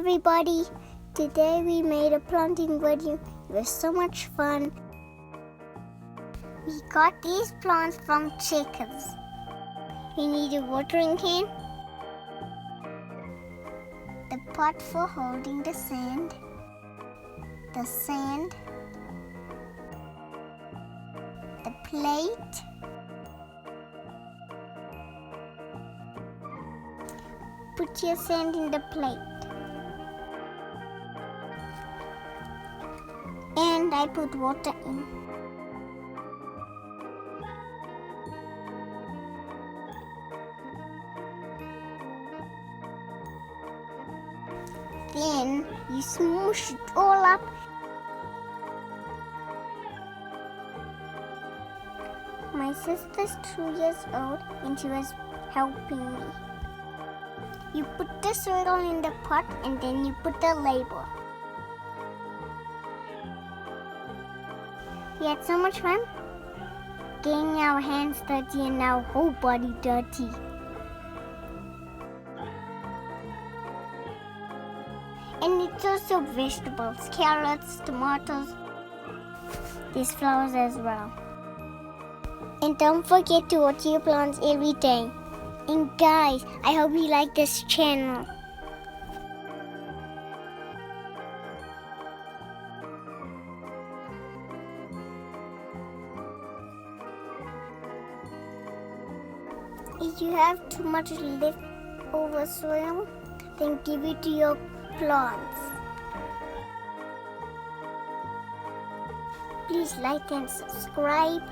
everybody! Today we made a planting video. It was so much fun. We got these plants from Checkers. We need a watering can, the pot for holding the sand, the plate, put your sand in the plate. And I put water in. Then you smoosh it all up. My sister's 2 years old and she was helping me. You put the soil in the pot and then you put the label. We had so much fun getting our hands dirty and our whole body dirty. And it's also vegetables, carrots, tomatoes. There's flowers as well. And don't forget to water your plants every day. And guys, I hope you like this channel. If you have too much leftover soil, then give it to your plants. Please like and subscribe.